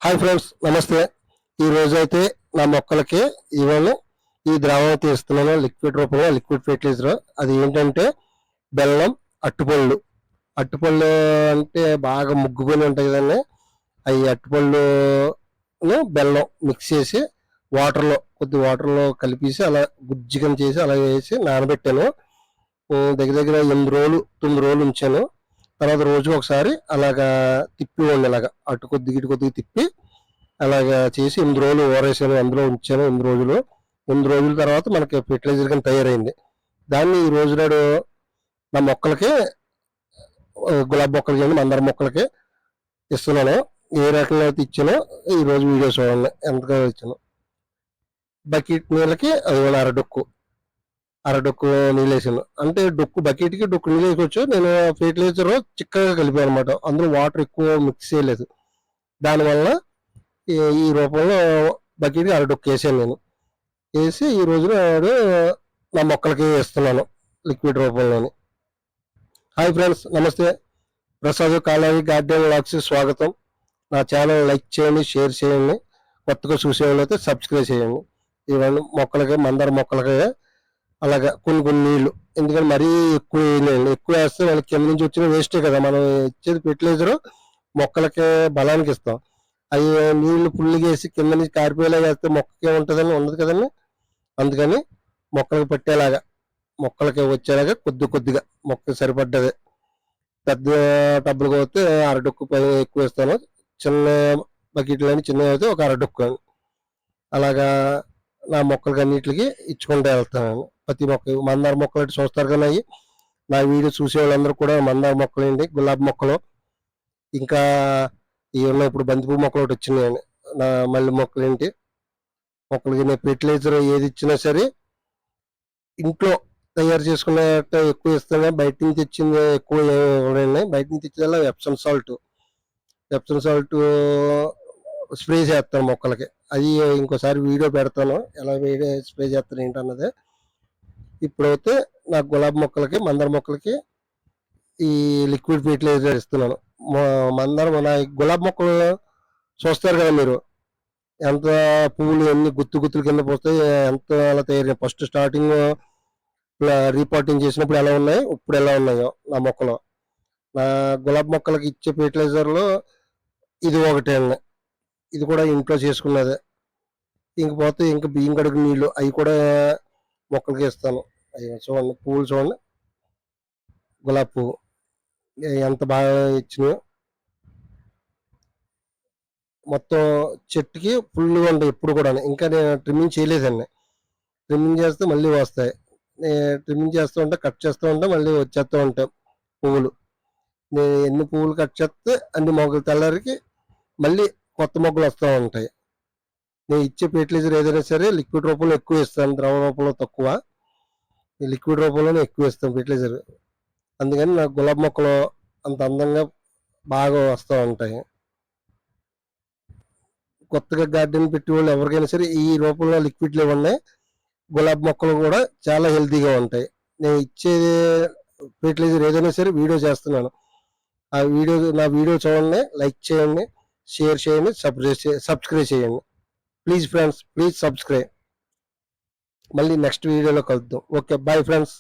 Hi friends, నమస్తే. ఈ రోజు అయితే నా మొక్కలకి ఇవాళ ఈ ద్రావణం తీస్తున్నాను, లిక్విడ్ రూపంలో, లిక్విడ్ ఫెర్టిలైజర్. అది ఏంటంటే బెల్లం, అట్టుపళ్ళు. అట్టుపళ్ళు అంటే బాగా ముగ్గుకొని ఉంటాయి కదండి. అవి అట్టుపళ్ళు బెల్లం మిక్స్ చేసి కొద్ది వాటర్లో కలిపేసి అలా గుజ్జికం చేసి అలా వేసి నానబెట్టాను. దగ్గర దగ్గర 9 రోజులు ఉంచాను. తర్వాత రోజు ఒకసారి అలాగా తిప్పి ఉండి ఇలాగా అటు కొద్దిగా ఇటు కొద్దిగా తిప్పి అలాగా చేసి 8 రోజులు ఊరేసాను, అందులో ఉంచాను. 8 రోజులు 8 రోజుల తర్వాత మనకి ఫెర్టిలైజర్ కింద తయారైంది. దాన్ని ఈ రోజు నాడు నా మొక్కలకి, గులాబీ మొక్కలకి కానీ మందార మొక్కలకి ఇస్తున్నాను. ఏ రకంగా అయితే ఇచ్చానో ఈ రోజు వీడియో చూడండి ఎంతగా ఇచ్చాను. బకెట్ నీళ్ళకి అది అరడొక్కు నీళ్ళు వేసాను. అంటే బకెట్కి డొక్కు నీళ్ళు వేసుకోవచ్చు. నేను ఫెర్టిలైజర్ చిక్కగా కలిపాను అనమాట, అందులో వాటర్ ఎక్కువ మిక్స్ చేయలేదు. దానివల్ల ఈ రూపంలో బకెట్కి అరడొక్కు వేసాను నేను. వేసి ఈ రోజున నా మొక్కలకి ఇస్తున్నాను లిక్విడ్ రూపంలోని. హాయ్ ఫ్రెండ్స్, నమస్తే. ప్రసాద్ కాలావి గార్డెన్ వ్లాగ్స్కి స్వాగతం. నా ఛానల్ లైక్ చేయండి, షేర్ చేయండి. కొత్తగా చూసేవాళ్ళు అయితే సబ్స్క్రైబ్ చేయండి. ఇవన్నీ మొక్కలకి, మందార మొక్కలకి అలాగా కొన్ని నీళ్లు, ఎందుకంటే మరీ ఎక్కువ వేయలేండి. ఎక్కువ వేస్తే వాళ్ళకి కింద నుంచి వచ్చిన వేస్టే కదా. మనం ఇచ్చేది ఫెర్టిలైజర్ మొక్కలకి బలానికి ఇస్తాం. అవి నీళ్లు ఫుల్గా వేసి కింద నుంచి కారిపోయేలా వేస్తే మొక్కకి ఏముంటుందని ఉండదు కదండి. అందుకని మొక్కలకి పట్టేలాగా, మొక్కలకి వచ్చేలాగా కొద్దిగా మొక్కకి సరిపడ్డది. పెద్ద టబ్బులు పోతే అరడొక్కు పై ఎక్కువ వేస్తాను. చిన్న బకెట్లని చిన్నవి అయితే ఒక అరడొక్కు. అలాగా నా మొక్కలకి అన్నిటికి ఇచ్చుకుంటూ వెళ్తాను. ప్రతి మొక్క మందార మొక్కలు అంటే చూస్తారు కదా. అవి నా వీడియో చూసే వాళ్ళందరూ కూడా మందార మొక్కలు ఏంటి, గులాబీ మొక్కలు, ఇంకా ఇవి ఉన్నాయి. ఇప్పుడు బంతిపూ మొక్కలు ఒకటి వచ్చినాయండి. నా మల్లె మొక్కలు ఏంటి, మొక్కలకి నేను ఫెర్టిలైజర్ ఏది ఇచ్చినా సరే ఇంట్లో తయారు చేసుకున్నట్టు ఎక్కువ ఇస్తాను. బయట నుంచి తెచ్చింది ఎక్కువ ఇవ్వడండి. బయట నుంచి తెచ్చేదల్లా ఎప్సమ్ సాల్ట్ స్ప్రే చేస్తాను మొక్కలకి. అది ఇంకోసారి వీడియో పెడతాను, ఎలా స్ప్రే చేస్తాను ఏంటన్నది. ఇప్పుడైతే నా గులాబీ మొక్కలకి, మందార మొక్కలకి ఈ లిక్విడ్ ఫెర్టిలైజర్ ఇస్తున్నాను. నా గులాబీ మొక్కలు చూస్తారు కదా మీరు, ఎంత పువ్వులు ఎన్ని గుత్తులు కింద పోస్తాయి, ఎంత అలా తయారు. ఫస్ట్ స్టార్టింగ్ రీపాటింగ్ చేసినప్పుడు ఎలా ఉన్నాయి, ఇప్పుడు ఎలా ఉన్నాయో నా మొక్కలు. నా గులాబీ మొక్కలకి ఇచ్చే ఫెర్టిలైజర్లో ఇది ఒకటే అండి. ఇది కూడా ఇంట్లో చేసుకున్నదే. ఇంకపోతే ఇంకా బియ్యం కడుగు నీళ్ళు అవి కూడా మొక్కలకి ఇస్తాను. అవి చూడండి, పువ్వులు చూడండి, గులాబీ పువ్వు ఎంత బాగా ఇచ్చినాయో. మొత్తం చెట్టుకి ఫుల్గా ఉంటాయి ఎప్పుడు కూడా. ఇంకా నేను ట్రిమ్మింగ్ చేయలేదండి. ట్రిమ్మింగ్ చేస్తే మళ్ళీ వస్తాయి. ట్రిమ్మింగ్ చేస్తూ ఉంటే, కట్ చేస్తూ ఉంటే మళ్ళీ వచ్చేస్తూ ఉంటాయి పువ్వులు. నేను ఎన్ని పువ్వులు కట్ చేస్తే అన్ని మొగ్గలు తెల్లారికి మళ్ళీ కొత్త మొగ్గలు వస్తూ ఉంటాయి. నేను ఇచ్చే ఫెర్టిలైజర్ ఏదైనా సరే లిక్విడ్ రూపంలో ఎక్కువ ఇస్తాను, ద్రవ రూపంలో తక్కువ. లిక్విడ్ రూపంలోనే ఎక్కువ ఇస్తాను ఫెర్టిలైజర్. అందుకని నాకు గులాబీ మొక్కలు అంత అందంగా బాగా వస్తూ ఉంటాయి. కొత్తగా గార్డెన్ పెట్టి వాళ్ళు ఎవరికైనా సరే ఈ రూపంలో లిక్విడ్లు ఇవ్వండి. గులాబీ మొక్కలు కూడా చాలా హెల్తీగా ఉంటాయి. నేను ఇచ్చే ఫెర్టిలైజర్ ఏదైనా సరే వీడియో చేస్తున్నాను. నా వీడియో చూడండి, లైక్ చేయండి, షేర్ చేయండి, సబ్స్క్రైబ్ చేయండి. Please friends, please subscribe. మళ్ళీ నెక్స్ట్ వీడియోలో కలుద్దాం. Okay, bye friends.